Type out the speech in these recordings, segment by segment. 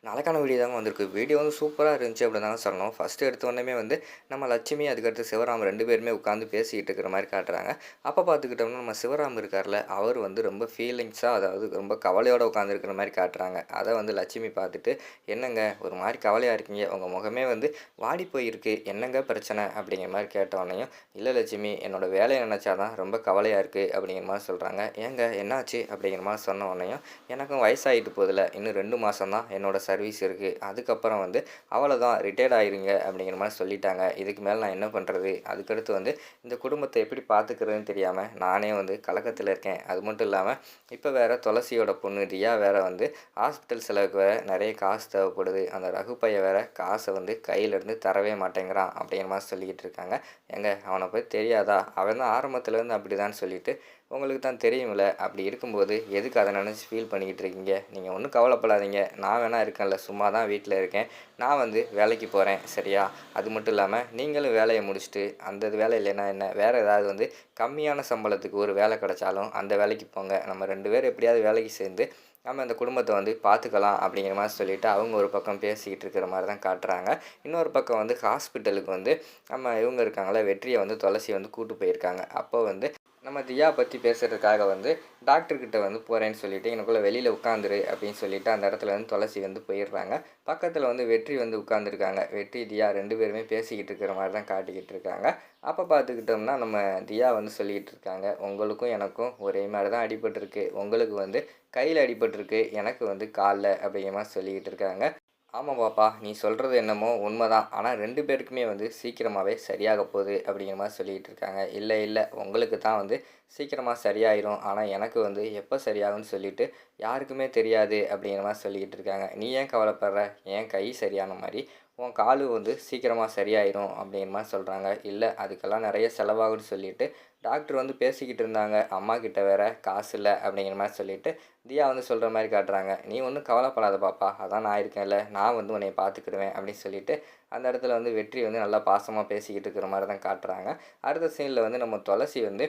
நாளைக்கான வீடியோ தாங்க வந்திருக்கு. வீடியோ வந்து சூப்பரா இருந்துச்சு அப்படின்னு தாங்க சொல்லணும். ஃபர்ஸ்ட்டு எடுத்த உடனேயுமே வந்து நம்ம லட்சுமி, அதுக்கடுத்து சிவராம் 2 பேருமே உட்காந்து பேசிக்கிட்டு இருக்கிற மாரி காட்டுறாங்க. அப்ப பார்த்துக்கிட்டோம்னா, நம்ம சிவராம் இருக்கார்ல, அவர் வந்து ரொம்ப ஃபீலிங்ஸா அதாவது ரொம்ப கவலையோட உட்காந்துருக்கிற மாரி காட்டுறாங்க. அத வந்து லட்சுமி பார்த்துட்டு, "என்னங்க ஒரு மாரி கவலையா இருக்கீங்க? உங்க முகமே வந்து வாடி போயிருக்கு. என்னங்க பிரச்சனை?" அப்படிங்கிற மாரி கேட்ட உடனேயும், "இல்ல லட்சுமி, என்னோட வேலைய நினைச்சா தான் ரொம்ப கவலையா இருக்கு." அப்படிங்கிற மாரி சொல்றாங்க. "ஏங்க என்னாச்சு?" அப்படிங்கிற மாரி சொன்ன உடனேயும், "எனக்கும் வயசாயிட்டு போகுதுல்ல. இன்னும் 2 மாசம் தான் என்னோட சர்வீஸ் இருக்கு. அதுக்கப்புறம் வந்து அவ்வளோதான் ரிட்டயர்ட் ஆயிருங்க அப்படிங்கிற மாரி சொல்லிட்டாங்க. இதுக்கு மேல நான் என்ன பண்றது? அதுக்கடுத்து வந்து இந்த குடும்பத்த எப்படி பார்த்துக்கிறதுன்னு தெரியாம நானே வந்து கலக்கத்துல இருக்கேன். அது மட்டும் இல்லாம இப்ப வேற துளசியோட பொண்ணு ரியா வேற வந்து ஹாஸ்பிட்டல் செலவுக்கு வேற நெறைய காசு தேவைப்படுது. அந்த ரகு பையன் வேற காச வந்து கையில இருந்து தரவே மாட்டேங்கிறான் அப்படிங்கிற மாரி சொல்லிக்கிட்டு இருக்காங்க. ஏங்க அவன பத்தி தெரியாதா? அவன் தான் ஆரம்பத்துலேருந்து அப்படிதான்னு சொல்லிட்டு உங்களுக்கு தான் தெரியும்ல. அப்படி இருக்கும்போது எதுக்கு அத நெனச்சு ஃபீல் பண்ணிக்கிட்டு இருக்கீங்க? நீங்க ஒண்ணும் கவலைப்படாதீங்க. நான் வேணா இருக்கேன்ல. சும்மா தான் வீட்ல இருக்கேன். நான் வந்து வேலைக்கு போறேன். சரியா? அது மட்டும் இல்லாம நீங்களும் வேலைய முடிச்சுட்டு அந்த வேலை இல்லைன்னா என்ன? வேற ஏதாவது வந்து கம்மியான சம்பளத்துக்கு ஒரு வேலை கிடைச்சாலும் அந்த வேலைக்கு போங்க. நம்ம 2 பேரும் எப்படியாவது வேலைக்கு சேர்ந்து நம்ம இந்த குடும்பத்த வந்து பார்த்துக்கலாம் அப்படிங்கிற மாரி சொல்லிட்டு அவங்க ஒரு பக்கம் பேசிக்கிட்டு இருக்கிற மாரி தான் காட்டுறாங்க. இன்னொரு பக்கம் வந்து ஹாஸ்பிட்டலுக்கு வந்து நம்ம இவங்க இருக்காங்கல்ல, வெற்றிய வந்து துளசி வந்து கூட்டு போயிருக்காங்க. அப்போ வந்து நம்ம தியா பத்தி பேசுறதுக்காக வந்து டாக்டர்கிட்ட வந்து போறேன்னு சொல்லிட்டு, "எனக்குள்ள வெளியில உட்காந்துரு" அப்படின்னு சொல்லிட்டு அந்த இடத்துல வந்து துளசி வந்து போயிடுறாங்க. பக்கத்துல வந்து வெற்றி வந்து உட்காந்துருக்காங்க. வெற்றி, தியா 2 பேருமே பேசிக்கிட்டு இருக்கிற மாரி தான் காட்டிக்கிட்டு இருக்காங்க. அப்ப பார்த்துக்கிட்டோம்னா, நம்ம தியா வந்து சொல்லிக்கிட்டு இருக்காங்க, "உங்களுக்கும் எனக்கும் ஒரே மாரி தான் அடிபட்டுருக்கு. உங்களுக்கு வந்து கையில அடிபட்டுருக்கு. எனக்கு வந்து கால்ல" அப்படிங்கிற மாரி சொல்லிக்கிட்டு இருக்காங்க. ஆமா பாப்பா, நீ சொல்றது என்னமோ உண்மதான். ஆனா 2 பேருக்குமே வந்து சீக்கிரமாவே சரியாக போகுது அப்படிங்கிற மாரி சொல்லிக்கிட்டு இருக்காங்க. இல்ல, இல்ல உங்களுக்கு தான் வந்து சீக்கிரமா சரியாயிரும். ஆனா எனக்கு வந்து எப்ப சரியாகும்னு சொல்லிட்டு யாருக்குமே தெரியாது அப்படிங்கிற மாரி சொல்லிக்கிட்டு இருக்காங்க. நீ ஏன் கவலைப்படுற? என் கை சரியான மாரி உன் காலு வந்து சீக்கிரமா சரியாயிரும் அப்படிங்கிற மாரி சொல்றாங்க. இல்ல அதுக்கெல்லாம் நெறைய செலவாகும்னு சொல்லிட்டு டாக்டர் வந்து பேசிக்கிட்டு இருந்தாங்க. அம்மாகிட்ட வேற காசு இல்ல அப்படிங்கிற மாரி சொல்லிட்டு தியா வந்து சொல்ற மாரி காட்டுறாங்க. "நீ ஒண்ணும் கவலைப்படாத பாப்பா. அதான் நான் இருக்கேன்ல. நான் வந்து உன்னைய பார்த்துக்கிடுவேன்" அப்படின்னு சொல்லிட்டு, அந்த இடத்துல வந்து வெற்றி வந்து நல்லா பாசமா பேசிக்கிட்டு இருக்கிற மாரி தான் காட்டுறாங்க. அடுத்த சீன்ல வந்து நம்ம துளசி வந்து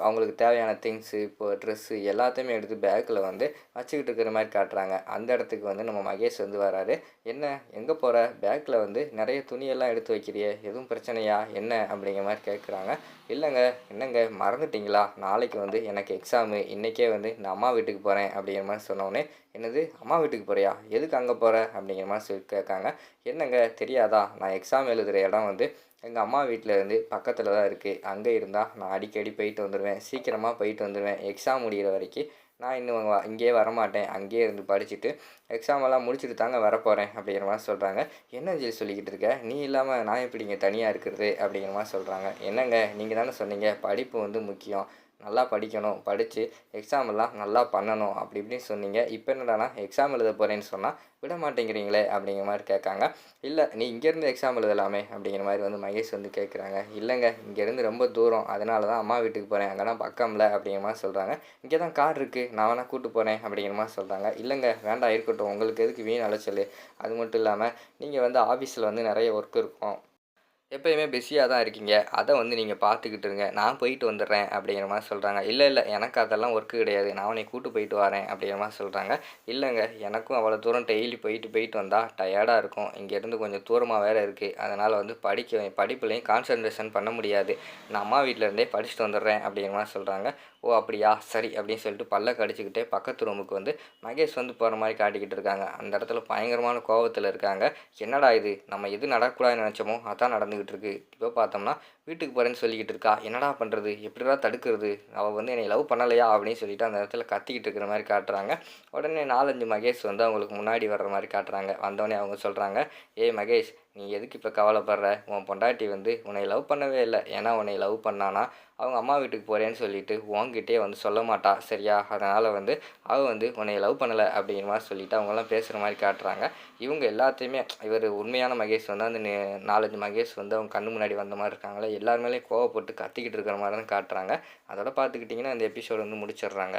அவங்களுக்கு தேவையான திங்ஸு, இப்போ ட்ரெஸ்ஸு எல்லாத்தையுமே எடுத்து பேக்குல வந்து வச்சுக்கிட்டு இருக்கிற மாரி காட்டுறாங்க. அந்த இடத்துக்கு வந்து நம்ம மகேஷ் வந்து வராரு. "என்ன எங்க போற? பேக்ல வந்து நெறைய துணியெல்லாம் எடுத்து வைக்கிறியே! எதுவும் பிரச்சனையா? என்ன?" அப்படிங்கிற மாரி கேட்குறாங்க. "இல்லங்க, என்னங்க மறந்துட்டீங்களா? நாளைக்கு வந்து எனக்கு எக்ஸாமு. இன்னைக்கே வந்து நான் அம்மா வீட்டுக்கு போறேன்" அப்படிங்கிற மாரி சொன்னோனே, "என்னது அம்மா வீட்டுக்கு போறியா? எதுக்கு அங்க போற?" அப்படிங்கிற மாரி கேட்காங்க. "என்னங்க தெரியாதா? நான் எக்ஸாம் எழுதுற இடம் வந்து எங்க அம்மா வீட்ல இருந்து பக்கத்துல தான் இருக்கு. அங்க இருந்தா நான் அடிக்கடி போயிட்டு வந்துருவேன். சீக்கிரமா போயிட்டு வந்துருவேன். எக்ஸாம் முடியிற வரைக்கு நான் இன்னும் இங்கேயே வரமாட்டேன். அங்கேயே இருந்து படிச்சுட்டு எக்ஸாம் எல்லாம் முடிச்சுட்டு தாங்க வரப்போறேன்" அப்படிங்கிற மாரி சொல்றாங்க. "என்ன அஞ்சலி சொல்லிக்கிட்டு இருக்க? நீ இல்லாம நான் எப்படி இங்க தனியா இருக்கிறது?" அப்படிங்கிற மாரி சொல்றாங்க. "என்னங்க நீங்க தானே சொன்னீங்க படிப்பு வந்து முக்கியம். நல்லா படிக்கணும். படிச்சு எக்ஸாம் எல்லாம் நல்லா பண்ணணும். அப்படி இப்படின்னு சொன்னீங்க. இப்ப என்னடான்னா எக்ஸாம் எழுத போறேன்னு சொன்னா விட மாட்டேங்கிறீங்களே" அப்படிங்கிற மாரி கேட்காங்க. "இல்ல நீ இங்கேருந்து எக்ஸாம் எழுதலாமே" அப்படிங்கிற மாரி வந்து மகேஷ் வந்து கேட்குறாங்க. "இல்லங்க இங்கேருந்து ரொம்ப தூரம். அதனால தான் அம்மா வீட்டுக்கு போறேன். அங்கன்னா பக்கம்ல" அப்படிங்கிற மாரி சொல்றாங்க. "இங்கே தான் கார் இருக்கு. நான் வேணா கூட்டு போறேன்" அப்படிங்கிற மாரி சொல்றாங்க. "இல்லங்க வேண்டாம் இருக்கட்டும். உங்களுக்கு எதுக்கு வீண் அலைச்சலு? அது மட்டும் இல்லாம நீங்க வந்து ஆஃபீஸ்ல வந்து நெறைய ஒர்க் இருக்கும். எப்பயுமே பிஸியா தான் இருக்கீங்க. அத வந்து நீங்க பார்த்துக்கிட்டு இருங்க. நான் போயிட்டு வந்துடுறேன்" அப்படிங்கிற மாரி சொல்றாங்க. "இல்ல, இல்ல எனக்கு அதெல்லாம் ஒர்க்கு கிடையாது. நான் உன்னைய கூட்டு போயிட்டு வாரேன்" அப்படிங்கிற மாரி சொல்றாங்க. "இல்லங்க எனக்கும் அவ்வளோ தூரம் டெய்லி போயிட்டு போயிட்டு வந்தா டயர்டா இருக்கும். இங்கேருந்து கொஞ்சம் தூரமா வேற இருக்கு. அதனால வந்து படிப்புலயும் கான்சன்ட்ரேஷன் பண்ண முடியாது. நான் அம்மா வீட்ல இருந்தே படிச்சுட்டு வந்துடுறேன்" அப்படிங்கிற மாரி சொல்றாங்க. "ஓ! அப்படியா? சரி" அப்படின்னு சொல்லிட்டு பல்ல கடிச்சுக்கிட்டே பக்கத்து ரூமுக்கு வந்து மகேஷ் வந்து போற மாரி காட்டிக்கிட்டு இருக்காங்க. அந்த இடத்துல பயங்கரமான கோவத்துல இருக்காங்க. "என்னடா இது! நம்ம எது நடக்கக்கூடாதுன்னு நெனச்சோமோ, அதான் நடந்துகிட்டு இருக்கு. இப்போ பார்த்தோம்னா, வீட்டுக்கு போறேன்னு சொல்லிக்கிட்டு இருக்கா. என்னடா பண்றது? எப்படிடா தடுக்குறது? அவ வந்து என்னைய லவ் பண்ணலையா?" அப்படின்னு சொல்லிட்டு அந்த இடத்துல கத்திக்கிட்டு இருக்கிற மாரி காட்டுறாங்க. உடனே 4, 5 மகேஷ் வந்து அவங்களுக்கு முன்னாடி வர்ற மாரி காட்டுறாங்க. வந்தோனே அவங்க சொல்றாங்க, "ஏய் மகேஷ்! நீ எதுக்கு இப்போ கவலைப்படுற? உன் பொண்டாட்டி வந்து உன்னைய லவ் பண்ணவே இல்ல. ஏன்னா உன்னைய லவ் பண்ணான்னா, அவங்க அம்மா வீட்டுக்கு போறேன்னு சொல்லிட்டு உன்கிட்டயே வந்து சொல்ல மாட்டா. சரியா? அதனால வந்து அவ வந்து உன்னைய லவ் பண்ணல" அப்படிங்கிற மாரி சொல்லிட்டு அவங்கலாம் பேசுற மாரி காட்டுறாங்க. இவங்க எல்லாத்தையுமே இவரு உண்மையான மகேஷ் வந்து அந்த 4, 5 மகேஷ் வந்து அவங்க கண்ணு முன்னாடி வந்த மாரி இருக்காங்களா, எல்லார் மேலயும் கோவப்பட்டு கத்திக்கிட்டு இருக்கிற மாரி தான் காட்டுறாங்க. அதோட பார்த்துக்கிட்டிங்கன்னா இந்த எபிசோட் வந்து முடிச்சிடுறாங்க.